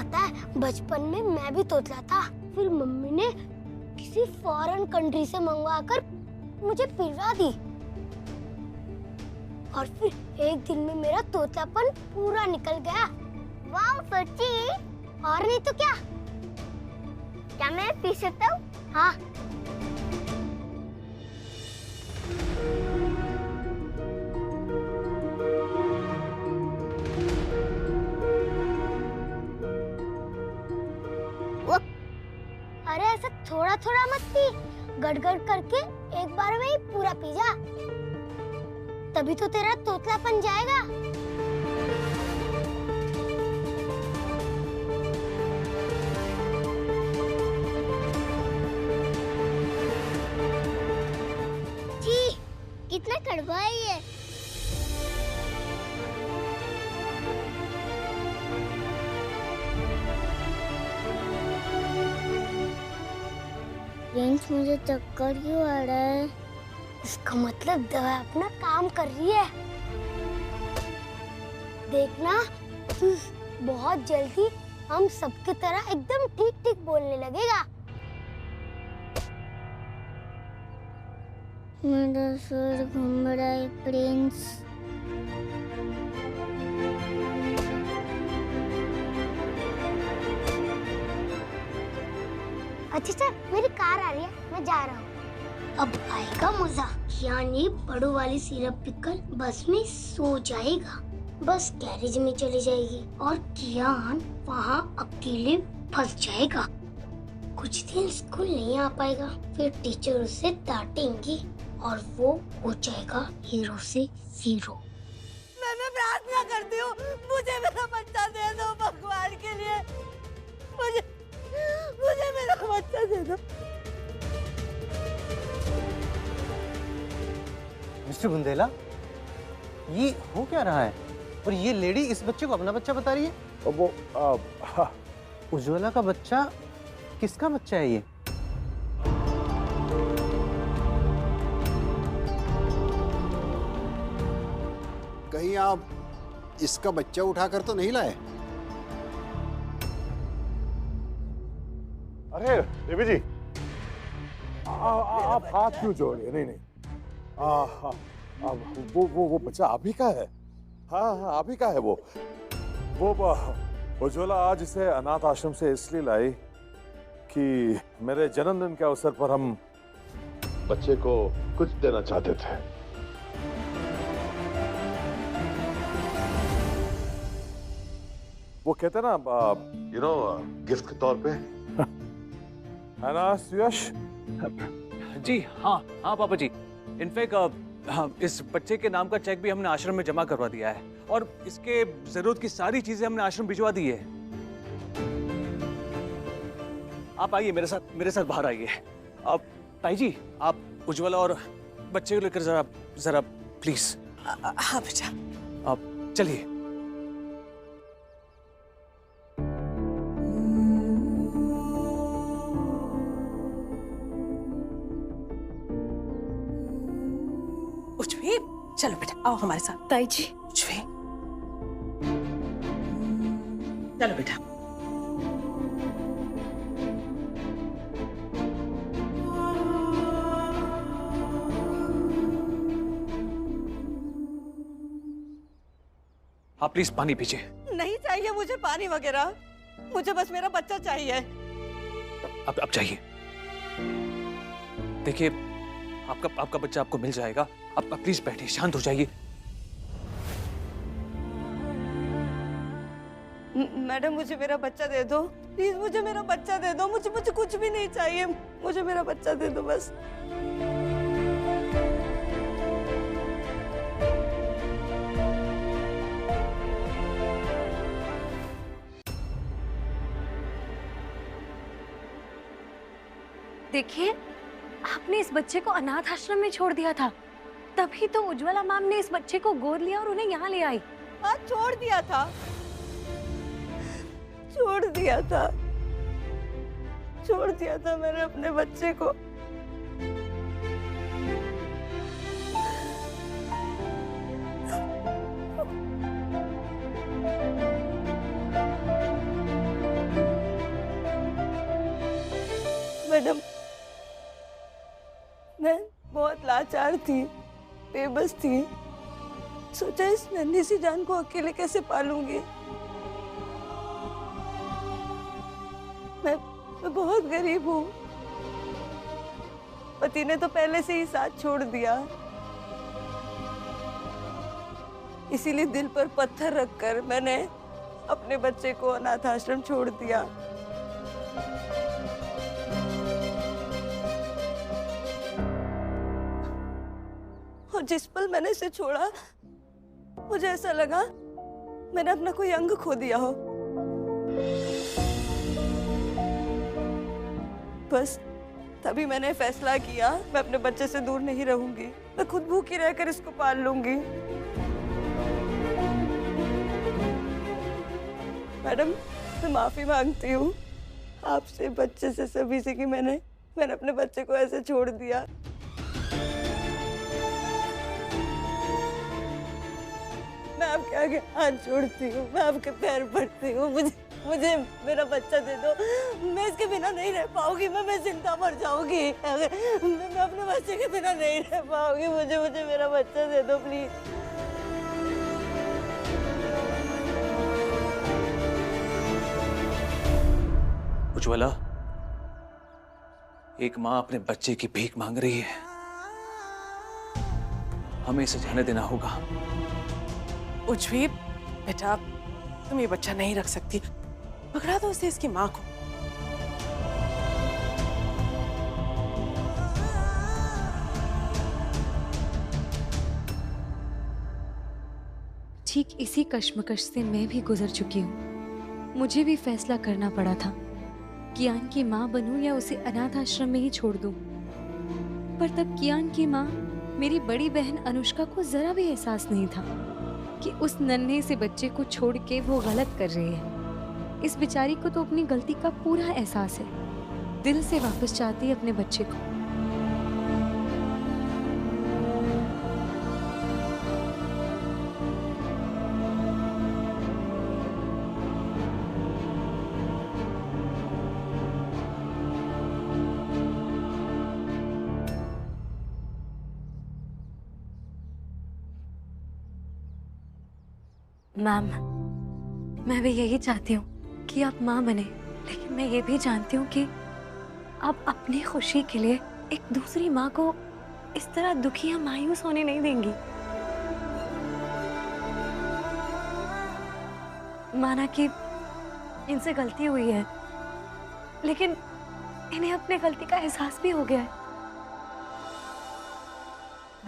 पता है बचपन में मैं भी तोतला था, फिर मम्मी ने किसी फॉरेन कंट्री से मंगवाकर मुझे पिलवा दी और फिर एक दिन में मेरा तोतलापन पूरा निकल गया। वाह सच्ची? और नहीं तो क्या। क्या मैं पी सकता हूँ? हाँ। अरे ऐसा थोड़ा थोड़ा मत पी, गड़गड़ करके एक बार में ही पूरा पी जा, तभी तो तेरा तोतलापन जाएगा। छी, कितना कड़वा है ये। प्रिंस, मुझे चक्कर क्यों आ रहा है? इसका मतलब दवा अपना काम कर रही है। देखना, बहुत जल्दी हम सबकी तरह एकदम ठीक ठीक बोलने लगेगा। मेरा सर घूम रहा है प्रिंस। अच्छा सर, मेरी कार आ रही है, मैं जा रहा हूँ। अब आएगा मजा। यानी बड़ों वाली सिरप पीकर बस में सो जाएगा, बस गैरेज में चली जाएगी और कियान वहाँ अकेले फंस जाएगा। कुछ दिन स्कूल नहीं आ पाएगा, फिर टीचर उसे डांटेंगी और वो हो जाएगा हीरो से जीरो। मैं प्रार्थना करती हूँ, मुझे मेरा बच्चा दे दो भगवान के लिए। मुझे मेरा बच्चा दे दो। मिस्टर बुंदेला, ये हो क्या रहा है? और ये लेडी इस बच्चे को अपना बच्चा बता रही है? वो उज्ज्वला का बच्चा? किसका बच्चा है ये? कहीं आप इसका बच्चा उठाकर तो नहीं लाए? अरे देवी जी, आप हाथ क्यों जोड़ रहे? नहीं नहीं, वो बच्चा आप ही का है। हाँ, आप ही का है वो उज्ज्वला आज इसे अनाथ आश्रम से इसलिए लाई कि मेरे जन्मदिन के अवसर पर हम बच्चे को कुछ देना चाहते थे। वो कहते ना, गिफ्ट के तौर पे। है ना सुयश? जी हाँ पापा जी। इनफैक्ट इस बच्चे के नाम का चेक भी हमने आश्रम में जमा करवा दिया है और इसके जरूरत की सारी चीजें हमने आश्रम भिजवा दी है। आप आइए मेरे साथ बाहर आइए। अब ताई जी, आप उज्ज्वला और बच्चे को लेकर जरा प्लीज। हाँ बेटा। आप चलिए। चलो बेटा, आओ हमारे साथ। ताई जी, चलो बेटा। आप प्लीज पानी पीजिए। नहीं चाहिए मुझे पानी वगैरह, मुझे बस मेरा बच्चा चाहिए। अब चाहिए। देखिए, आपका बच्चा आपको मिल जाएगा। आप प्लीज बैठिए, शांत हो जाइए। मैडम, मुझे मेरा बच्चा दे दो प्लीज, मुझे मेरा बच्चा दे दो। मुझे कुछ भी नहीं चाहिए, मुझे मेरा बच्चा दे दो बस। देखिए, आपने इस बच्चे को अनाथ आश्रम में छोड़ दिया था, तभी तो उज्ज्वला मैम ने इस बच्चे को गोद लिया और उन्हें यहाँ ले आई। हाँ, छोड़ दिया था मैंने अपने बच्चे को। बीमार थी, बेबस थी। सोचा इस नन्ही सी जान को अकेले कैसे पालूंगी। मैं बहुत गरीब हूँ। पति ने तो पहले से ही साथ छोड़ दिया, इसीलिए दिल पर पत्थर रखकर मैंने अपने बच्चे को अनाथ आश्रम छोड़ दिया। और जिस पल मैंने इसे छोड़ा, मुझे ऐसा लगा मैंने अपना कोई अंग खो दिया हो। बस तभी मैंने फैसला किया, मैं अपने बच्चे से दूर नहीं रहूंगी, मैं खुद भूखी रहकर इसको पाल लूंगी। मैडम, मैं माफी मांगती हूँ आपसे, बच्चे से, सभी से कि मैंने अपने बच्चे को ऐसे छोड़ दिया। मैं आपके आगे हाथ जोड़ती हूँ, मैं आपके पैर पड़ती हूँ, मुझे मेरा बच्चा दे दो। मैं इसके बिना नहीं रह पाऊंगी, मैं जिंदा मर जाऊंगी अगर मैं अपने बच्चे के बिना नहीं रह पाऊंगी। मुझे मेरा बच्चा दे दो प्लीज। उज्ज्वला, एक माँ अपने बच्चे की भीख मांग रही है, हमें इसे जाने देना होगा। उज्जवी, बेटा तुम ये बच्चा नहीं रख सकती, पकड़ा दो उसे इसकी माँ को। ठीक इसी कश्मकश से मैं भी गुजर चुकी हूँ। मुझे भी फैसला करना पड़ा था, कियान की माँ बनूं या उसे अनाथ आश्रम में ही छोड़ दूं। पर तब कियान की माँ मेरी बड़ी बहन अनुष्का को जरा भी एहसास नहीं था कि उस नन्हे से बच्चे को छोड़ के वो गलत कर रही है। इस बेचारी को तो अपनी गलती का पूरा एहसास है, दिल से वापस चाहती है अपने बच्चे को। मैम, मैं भी यही चाहती हूँ कि आप माँ बने, लेकिन मैं ये भी जानती हूँ कि आप अपनी खुशी के लिए एक दूसरी माँ को इस तरह दुखी या मायूस होने नहीं देंगी। माना कि इनसे गलती हुई है, लेकिन इन्हें अपने गलती का एहसास भी हो गया है।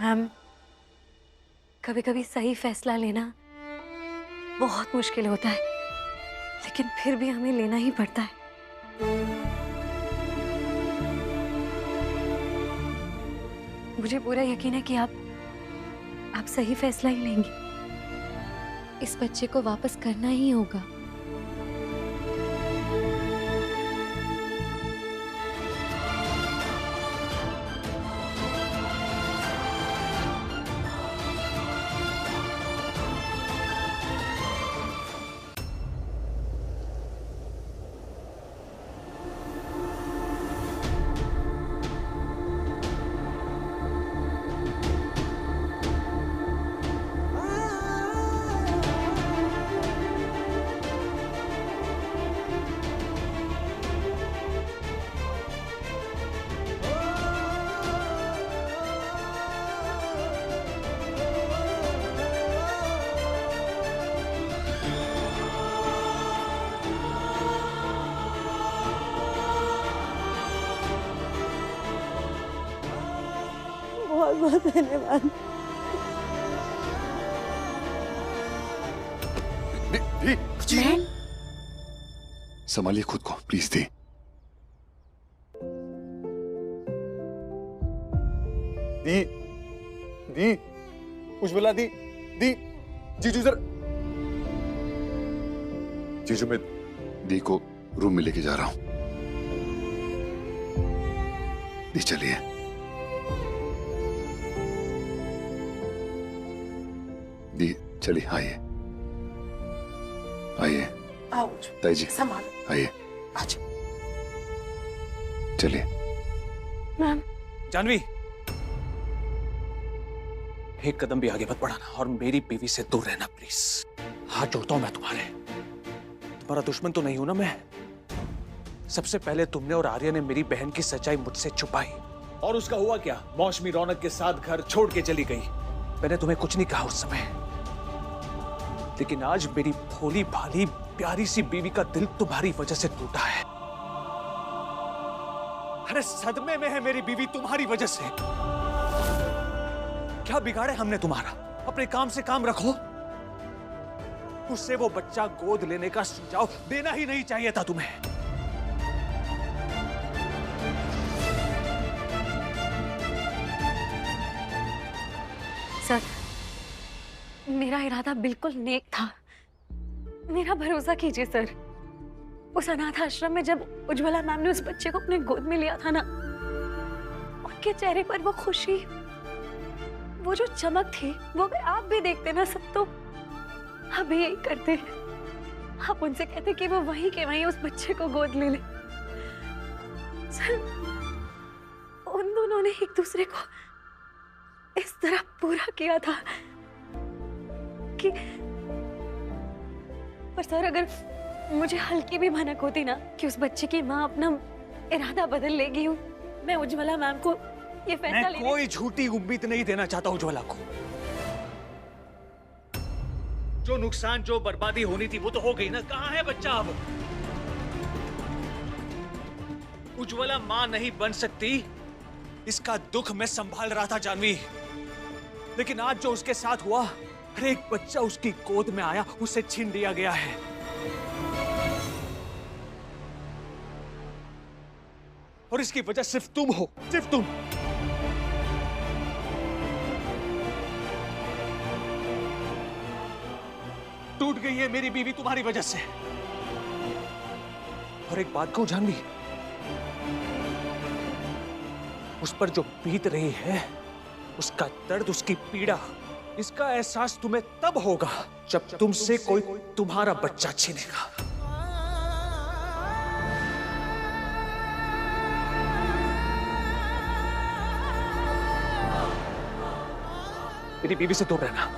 मैम, कभी कभी सही फैसला लेना बहुत मुश्किल होता है, लेकिन फिर भी हमें लेना ही पड़ता है। मुझे पूरा यकीन है कि आप सही फैसला ही लेंगे। इस बच्चे को वापस करना ही होगा। बहुत बहुत धन्यवाद। दी, संभालिए खुद को प्लीज। दी, उज्ज्वला, दी, जीजू सर, जीजू मैं दी को रूम में लेके जा रहा हूं। दी चलिए। दी चलिए, आइए आइए। आओ ताई जी संभालो, आइए, अच्छा चलिए। मैम, जानवी, एक कदम भी आगे मत बढ़ाना और मेरी बीवी से दूर रहना प्लीज। हाथ जोड़ता हूं मैं तुम्हारा दुश्मन तो नहीं हूं ना मैं। सबसे पहले तुमने और आर्या ने मेरी बहन की सच्चाई मुझसे छुपाई और उसका हुआ क्या? मौसमी रौनक के साथ घर छोड़ के चली गई। मैंने तुम्हें कुछ नहीं कहा उस समय, लेकिन आज मेरी भोली भाली प्यारी सी बीवी का दिल तुम्हारी वजह से टूटा है। अरे सदमे में है मेरी बीवी तुम्हारी वजह से। क्या बिगाड़े हमने तुम्हारा? अपने काम से काम रखो। उससे वो बच्चा गोद लेने का सुझाव देना ही नहीं चाहिए था तुम्हें। सर, मेरा इरादा बिल्कुल नेक था। मेरा भरोसा कीजिए सर। उस अनाथ आश्रम में जब उज्ज्वला मैम ने उस बच्चे को अपने गोद में लिया था ना, उनके चेहरे पर वो खुशी, वो जो चमक थी, वो अगर आप भी देखते ना सब, तो आप भी यही करते। आप उनसे कहते कि वो वहीं के वहीं उस बच्चे को गोद ले ले। सर, उन दोनों ने एक दूसरे को इस तरह पूरा किया था कि, पर सर अगर मुझे हल्की भी भनक होती ना कि उस बच्चे की माँ अपना इरादा बदल लेगी, मैं उज्ज्वला मैम को ये फैसला मैं कोई झूठी उम्मीद नहीं देना चाहता उज्ज्वला को। जो नुकसान, जो बर्बादी होनी थी वो तो हो गई ना। कहाँ है बच्चा अब? उज्ज्वला मां नहीं बन सकती, इसका दुख मैं संभाल रहा था जानवी, लेकिन आज जो उसके साथ हुआ, हर एक बच्चा उसकी गोद में आया, उसे छीन लिया गया है। और इसकी वजह सिर्फ तुम हो, सिर्फ तुम। टूट गई है मेरी बीवी तुम्हारी वजह से। और एक बात कहूं जानवी, उस पर जो बीत रही है, उसका दर्द, उसकी पीड़ा, इसका एहसास तुम्हें तब होगा जब तुमसे कोई तुम्हारा बच्चा छीनेगा। मेरी बीवी से दूर रहना।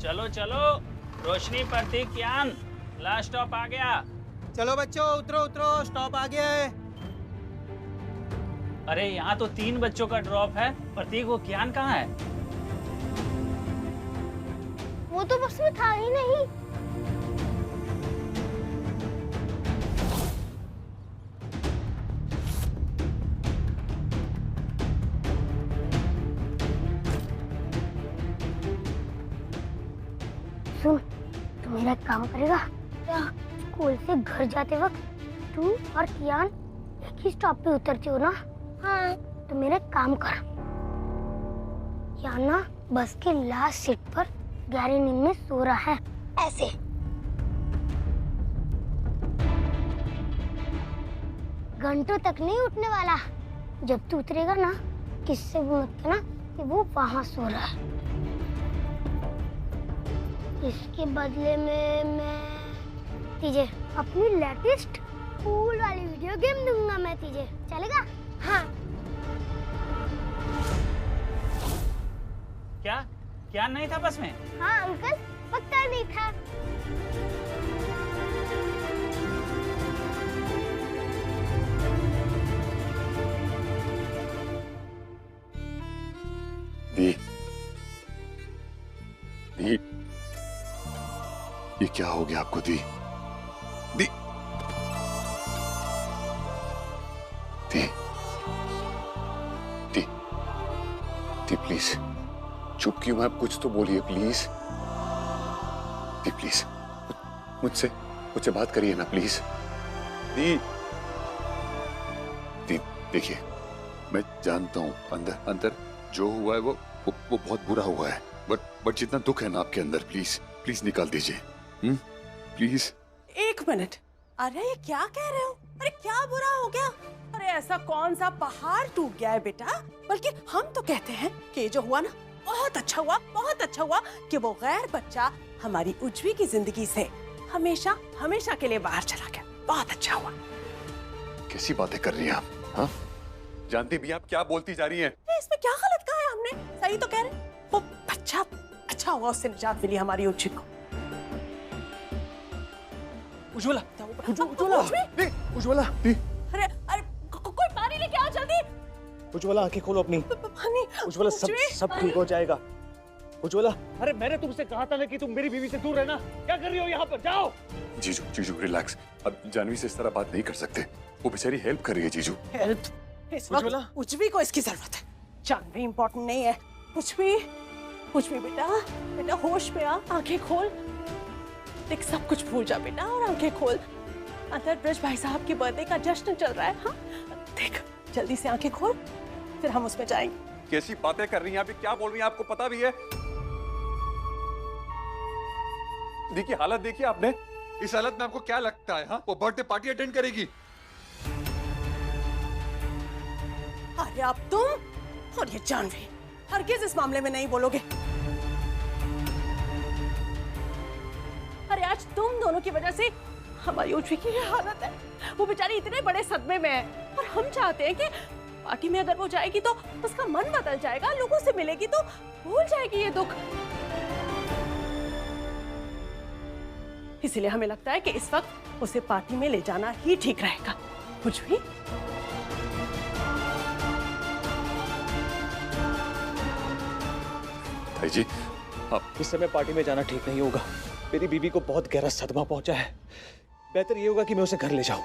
चलो चलो, रोशनी, प्रतीक, कियान, लास्ट स्टॉप आ गया। चलो बच्चों, उतरो उतरो, स्टॉप आ गया है। अरे यहाँ तो 3 बच्चों का ड्रॉप है। प्रतीक, वो कियान कहाँ है? वो तो बस में था ही नहीं। सुन, तू मेरा काम करेगा क्या? स्कूल से घर जाते वक्त तू और कियान एक ही स्टॉप पे उतरते हो ना? हाँ। तो मेरा काम कर। कियान ना बस के लास्ट सीट पर गहरी नींद में सो रहा है, ऐसे। घंटों तक नहीं उठने वाला। जब तू उतरेगा ना, किससे भी मत कहना कि वो वहां सो रहा है। इसके बदले में मैं तुझे अपनी लेटेस्ट कूल वाली वीडियो गेम दूंगा मैं तुझे, चलेगा? हाँ। क्या नहीं था बस में? हाँ अंकल, पता नहीं था। दी, ये क्या हो गया आपको दी? दी दी दी दी प्लीज चुप क्यों? आप कुछ तो बोलिए प्लीज। दी प्लीज मुझसे बात करिए ना प्लीज। दी दी देखिए, मैं जानता हूं अंदर जो हुआ है वो बहुत बुरा हुआ है, बट जितना दुख है ना आपके अंदर, प्लीज निकाल दीजिए। प्लीज। एक मिनट, अरे ये क्या कह रहे हो? अरे क्या बुरा हो गया? अरे ऐसा कौन सा पहाड़ टूट गया है बेटा? बल्कि हम तो कहते हैं कि ये जो हुआ ना बहुत अच्छा हुआ कि वो गैर बच्चा हमारी उज्वी की जिंदगी से हमेशा के लिए बाहर चला गया। बहुत अच्छा हुआ। कैसी बातें कर रही हैं आप? हाँ? जानती भी आप क्या बोलती जा रही हैं? इसमें क्या गलत कहा है हमने? सही तो कह रहे। वो बच्चा अच्छा हुआ, उससे निजात मिली हमारी उज्वी को। उज्ज्वला, उज्ज्वला, अरे कोई पानी लेके आ जल्दी। उज्ज्वला आंखें खोलो अपनी। पानी। उज्ज्वला सब ठीक हो जाएगा। उज्ज्वला, अरे मैंने तुमसे कहा था ना कि तुम मेरी बीवी से दूर रहना। क्या कर रही हो यहाँ पर? जाओ। जीजू रिलैक्स। अब जानवी से इस तरह बात नहीं कर सकते, वो बेचारी हेल्प कर रही है। जीजू हेल्प? इस वक्त उज्वी को इसकी जरूरत है। जानवी इम्पोर्टेंट नहीं है। उज्वी बेटा होश में आ, आंखें खोल। देख सब कुछ भूल जा बेटा और आंखें खोल। अंदर ब्रज भाई साहब की बर्थडे का जश्न चल रहा है। हाँ देख जल्दी से आंखें खोल, फिर हम उसमें जाएंगे। कैसी बातें कर रही हैं आप? क्या बोल रही हैं? आपको पता भी है? देखिए हालत देखिए आपने। इस हालत में आपको क्या लगता है? हाँ, वो बर्थडे पार्टी अटेंड करेगी? अरे अब तुम और ये जानवी हरगिज इस मामले में नहीं बोलोगे। अरे आज तुम दोनों की वजह से हमारी उज्वी की ये हालत है। वो बेचारी इतने बड़े सदमे में है और हम चाहते हैं कि पार्टी में अगर वो जाएगी तो उसका मन बदल जाएगा, लोगों से मिलेगी तो भूल जाएगी ये दुख। इसीलिए हमें लगता है कि इस वक्त उसे पार्टी में ले जाना ही ठीक रहेगा। उज्वी भाई जी, आप इस समय पार्टी में जाना ठीक नहीं होगा। मेरी बीवी को बहुत गहरा सदमा पहुंचा है। बेहतर ये होगा कि मैं उसे घर ले जाऊं।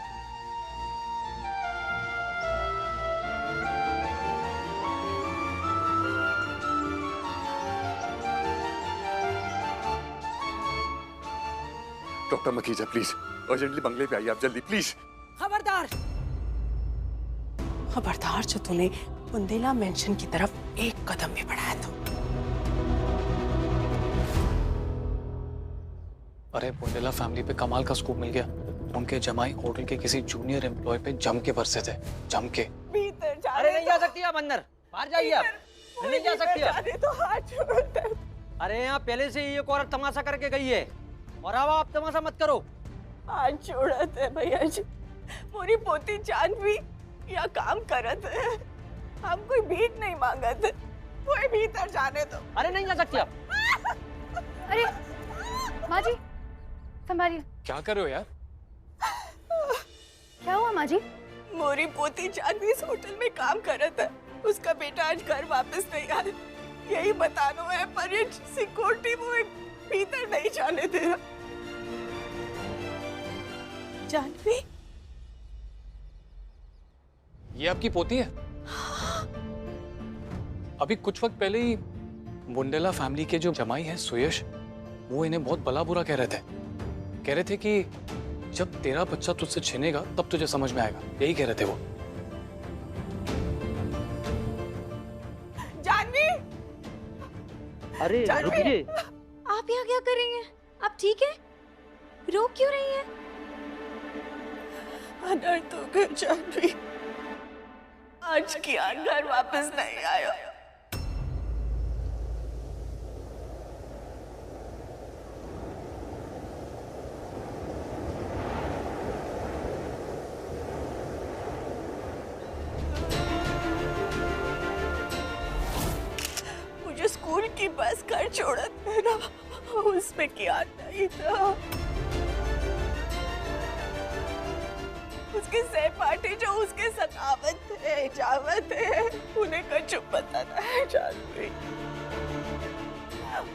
डॉक्टर मखीजा प्लीज अर्जेंटली बंगले पे आइए आप, जल्दी प्लीज। खबरदार जो तूने बुंदेला मेंशन की तरफ एक कदम भी बढ़ाया तो। अरे बुंदेला फैमिली पे कमाल का स्कूप मिल गया। उनके जमाई होटल के किसी जूनियर एम्प्लॉय पे जम के बरसे थे, जम के। अरे नहीं जा सकती आप अंदर, बाहर जाइए आप। नहीं जा सकती आप। तो हाथ छोड़ते। अरे यहाँ पहले से ही एक औरत तमाशा करके गई है और अब आप तमाशा मत करो। हाथ छोड़ते है भैया जी। पूरी पोती जानवी या काम करत है, हम कोई भीख नहीं मांगत। कोई भीतर जाने दो। अरे नहीं जा सकती आप। अरे माँ जी संभालिए। क्या कर रहे हो यार? क्या हुआ माँ जी? मोरी पोती जानवी इस होटल में काम करत है। उसका बेटा आज घर वापस नहीं आया, यही बताना है, पर ये सिक्योरिटी वो भीतर नहीं जाने दे रहा। जानवी ये आपकी पोती है? अभी कुछ वक्त पहले ही बुंडेला फैमिली के जो जमाई है सुयश, वो इन्हें बहुत भला बुरा कह रहे थे कि जब तेरा बच्चा तुझसे छिनेगा तब तुझे समझ में आएगा। यही कह रहे थे वो। जानवी! अरे रुकिए। आप यहाँ क्या कर रही हैं? आप ठीक है? रो क्यों रही हैं? अनर्थ हो गया जानवी। आज कियान घर वापस नहीं आया। मुझे स्कूल की बस घर छोड़ा था, उसमें कियान नहीं था। उसके सहपाठी जो उसके सखावत थे, जावत है, उन्हें कुछ पता था जानवी।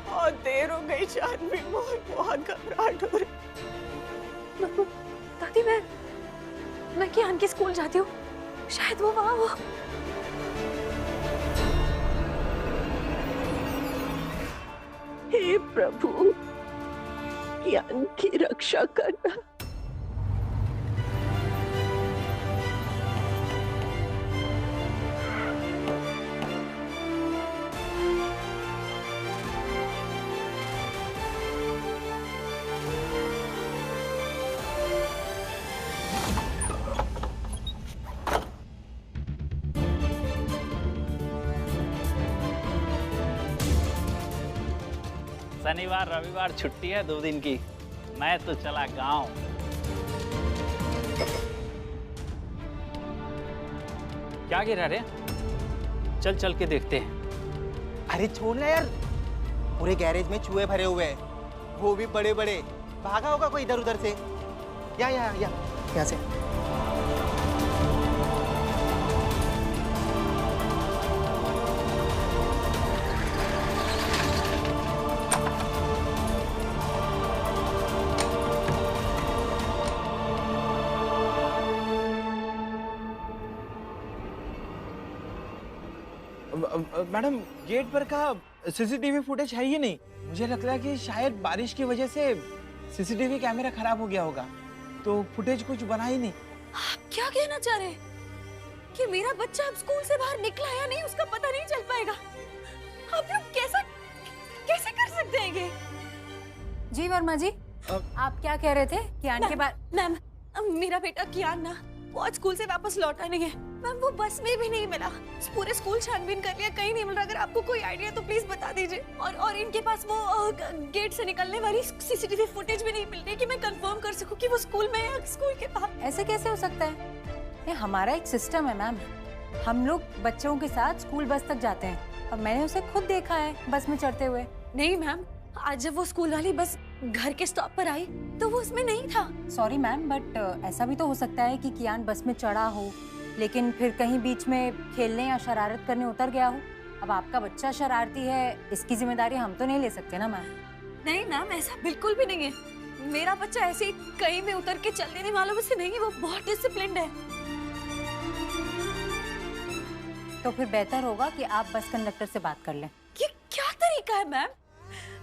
बहुत देर हो गई जानवी, बहुत घबराहट हो रही। दादी मैं कियान के स्कूल जाती हूँ, शायद वो वहाँ हो। हे प्रभु, कियान की रक्षा करना। शनिवार रविवार छुट्टी है 2 दिन की। मैं तो चला गांव। क्या गिरा रे? चल के देखते हैं। अरे छोड़ ना यार, पूरे गैरेज में चूहे भरे हुए हैं, वो भी बड़े बड़े। भागा होगा कोई इधर उधर से। यहाँ से। मैडम, गेट पर का सीसीटीवी फुटेज है ही नहीं। मुझे लगता है कि शायद बारिश की वजह से सीसीटीवी कैमरा खराब हो गया होगा, तो फुटेज कुछ बना ही नहीं। आप क्या कहना चाह रहे हैं कि मेरा बच्चा अब स्कूल से बाहर निकला या नहीं उसका पता नहीं चल पाएगा? आप लोग कैसे कर सकते हैं ये? जी वर्मा जी, आप क्या कह रहे थे? कियान के बाद मैम, मेरा बेटा कियान ना वो आज स्कूल से वापस लौटा नहीं है मैम। वो बस में भी नहीं मिला। पूरे स्कूल छानबीन कर लिया, कहीं नहीं मिल रहा। अगर आपको कोई आइडिया तो प्लीज बता दीजिए। और इनके पास वो गेट से निकलने वाली सीसीटीवी फुटेज भी नहीं मिल रही कि मैं कंफर्म कर सकूं कि वो स्कूल में है, स्कूल के पास। ऐसे कैसे हो सकता है? ये हमारा एक सिस्टम है मैम। हम लोग बच्चों के साथ स्कूल बस तक जाते हैं और मैंने उसे खुद देखा है बस में चढ़ते हुए। नहीं मैम, आज जब वो स्कूल वाली बस घर के स्टॉप पर आई तो वो उसमें नहीं था। सॉरी मैम, बट ऐसा भी तो हो सकता है कि कियान बस में चढ़ा हो लेकिन फिर कहीं बीच में खेलने या शरारत करने उतर गया हो। अब आपका बच्चा शरारती है, इसकी जिम्मेदारी हम तो नहीं ले सकते ना मैम। नहीं मैम, ऐसा बिल्कुल भी नहीं है। मेरा बच्चा ऐसे ही कहीं में उतर के चल देने वालों में से नहीं, वो बहुत डिसिप्लिन्ड है। तो फिर बेहतर होगा कि आप बस कंडक्टर से बात कर लें। ये क्या तरीका है मैम?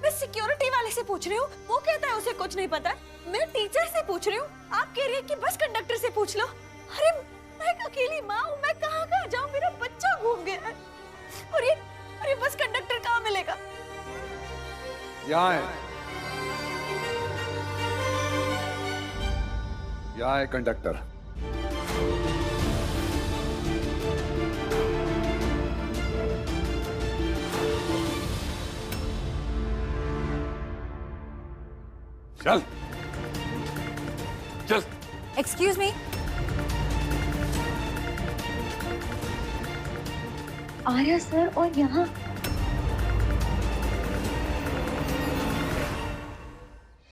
मैं सिक्योरिटी वाले से पूछ रही हूँ, वो कहता है उसे कुछ नहीं पता। मैं टीचर से पूछ रही हूँ, आप कह रही है कि बस कंडक्टर से पूछ लो। अरे मैं अकेली माँ हूँ, मैं कहाँ जाऊँ? मेरा बच्चा घूम गया है। और ये बस कंडक्टर कहाँ मिलेगा? यहाँ है कंडक्टर। चल चल। Excuse me. आर्या सर, और यहाँ